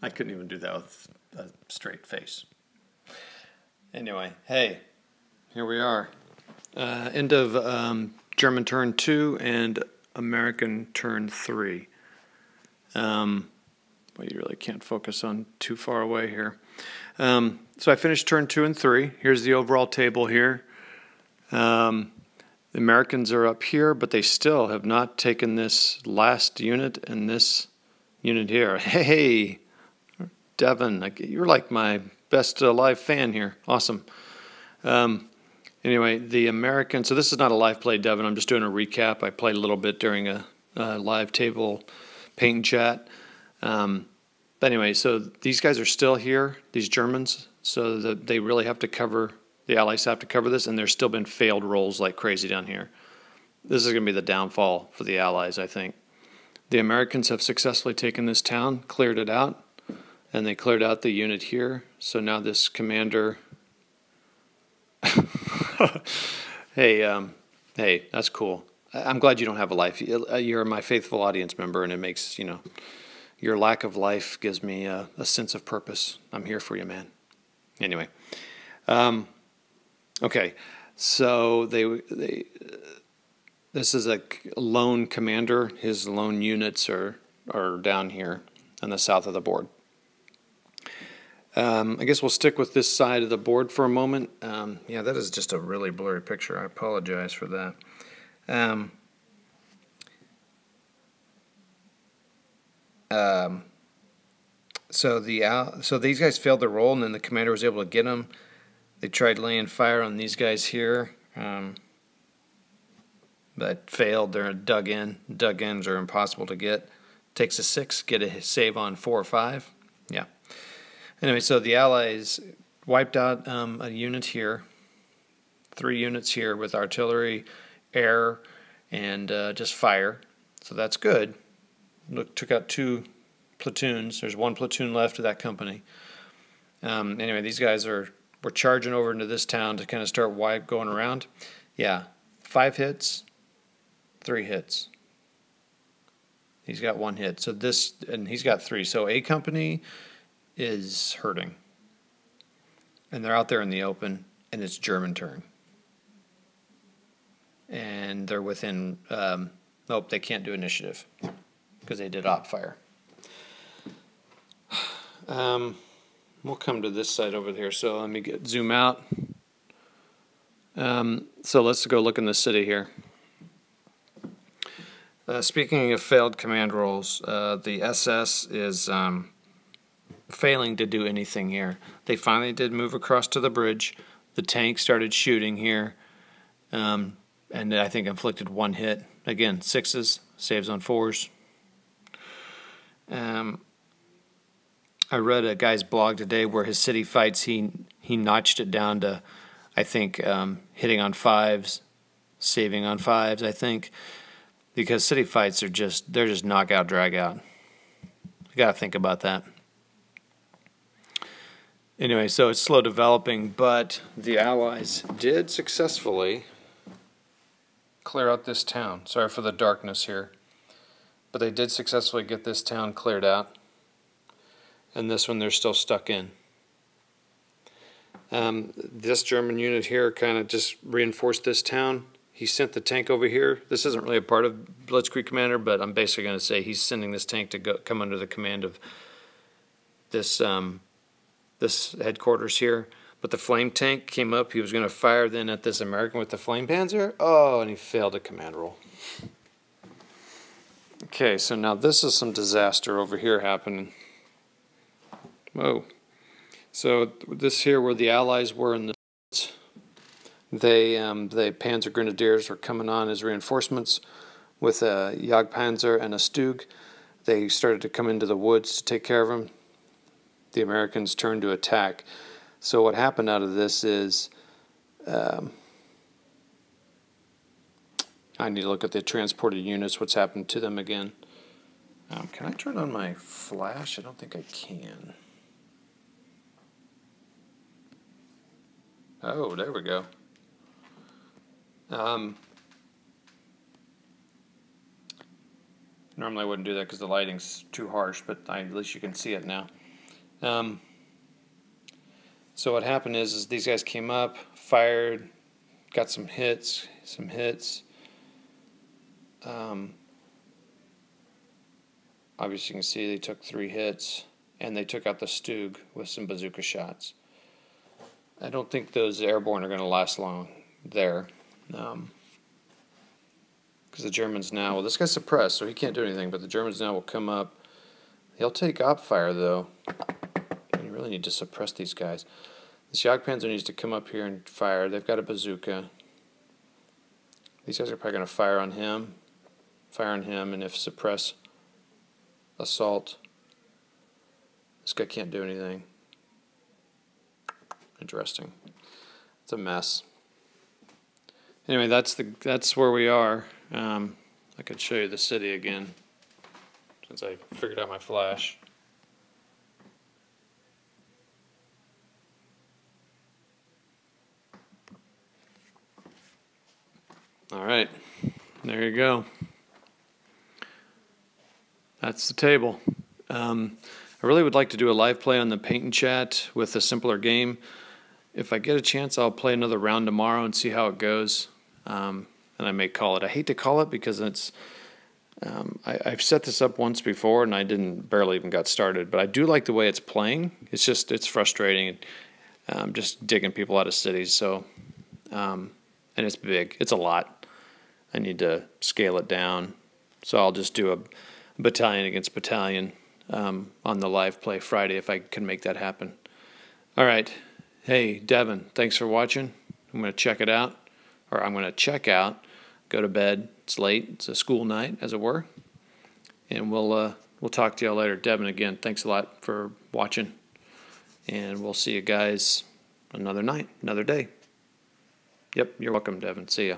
I couldn't even do that with a straight face. Anyway, hey, here we are. End of German turn 2 and American turn 3. Well, you really can't focus on too far away here. So I finished turn 2 and 3. Here's the overall table here. The Americans are up here, but they still have not taken this last unit and this unit here. Hey, Devin, you're like my best live fan here. Awesome. Anyway, the Americans, so this is not a live play, Devin. I'm just doing a recap. I played a little bit during a live table paint and chat. But anyway, so these guys are still here, these Germans, so that they really have to cover, the Allies have to cover this, and there's still been failed rolls like crazy down here. This is going to be the downfall for the Allies, I think. The Americans have successfully taken this town, cleared it out, and they cleared out the unit here. So now this commander... Hey, that's cool. I'm glad you don't have a life. You're my faithful audience member, and it makes, your lack of life gives me a sense of purpose. I'm here for you, man. Anyway, okay, so this is a lone commander. His lone units are down here on the south of the board. I guess we'll stick with this side of the board for a moment. Yeah, that is just a really blurry picture. I apologize for that. So these guys failed their roll, and then the commander was able to get them. They tried laying fire on these guys here, but failed. They're dug in. Dug-ins are impossible to get. Takes a 6, get a save on 4 or 5. Yeah. Anyway, so the Allies wiped out a unit here, 3 units here with artillery, air, and just fire. So that's good. Look, took out 2 platoons. There's 1 platoon left of that company. Anyway, these guys were charging over into this town to kind of start going around. Yeah, 5 hits, 3 hits. He's got 1 hit. So this, and he's got 3. So A company is hurting. And they're out there in the open, and it's German turn. And they're within, nope, they can't do initiative because they did op fire. We'll come to this side over here. So let me zoom out. So let's go look in the city here. Speaking of failed command rolls, the SS is failing to do anything here. They finally did move across to the bridge. The tank started shooting here, and I think inflicted 1 hit. Again, 6s, saves on 4s. I read a guy's blog today where his city fights, he notched it down to, I think, hitting on 5s, saving on 5s, I think, because city fights are they're just knockout, drag out. You got to think about that. Anyway, so it's slow developing, but the Allies did successfully clear out this town. Sorry for the darkness here. But they did successfully get this town cleared out. And this one they're still stuck in. This German unit here kind of just reinforced this town. He sent the tank over here. This isn't really a part of Blitzkrieg Commander, but I'm basically going to say he's sending this tank to come under the command of this this headquarters here. But the flame tank came up. He was going to fire then at this American with the flame panzer. Oh, and he failed a command roll. Okay, so now this is some disaster over here happening. Whoa. So this here where the Allies were in the the Panzer Grenadiers were coming on as reinforcements with a Jagdpanzer and a Stug. They started to come into the woods to take care of them. The Americans turned to attack. So what happened out of this is I need to look at the transported units, what's happened to them again. Can I turn on my flash? I don't think I can. Oh, there we go. Normally I wouldn't do that because the lighting's too harsh, but at least you can see it now. So what happened is these guys came up, fired, got some hits. Obviously you can see they took 3 hits, and they took out the Stug with some bazooka shots. I don't think those airborne are going to last long there. Because the Germans now, well, this guy's suppressed, so he can't do anything, but the Germans now will come up. He'll take op fire, though. You really need to suppress these guys. The Jagdpanzer needs to come up here and fire. They've got a bazooka. These guys are probably going to fire on him, and if suppress assault, this guy can't do anything. Interesting. It's a mess. Anyway, that's where we are. I could show you the city again since I figured out my flash. All right, there you go. That's the table. I really would like to do a live play on the Paint and Chat with a simpler game. If I get a chance, I'll play another round tomorrow and see how it goes. And I may call it. I hate to call it because it's. I've set this up once before and I barely even got started. But I do like the way it's playing. It's frustrating. Just digging people out of cities. So, and it's big. It's a lot. I need to scale it down. So I'll just do a battalion against battalion on the live play Friday if I can make that happen. All right. Hey, Devin, thanks for watching. I'm going to check it out. Or I'm going to check out, go to bed. It's late. It's a school night, as it were. And we'll talk to y'all later. Devin, again, thanks a lot for watching. And we'll see you guys another night, another day. Yep, you're welcome, Devin. See ya.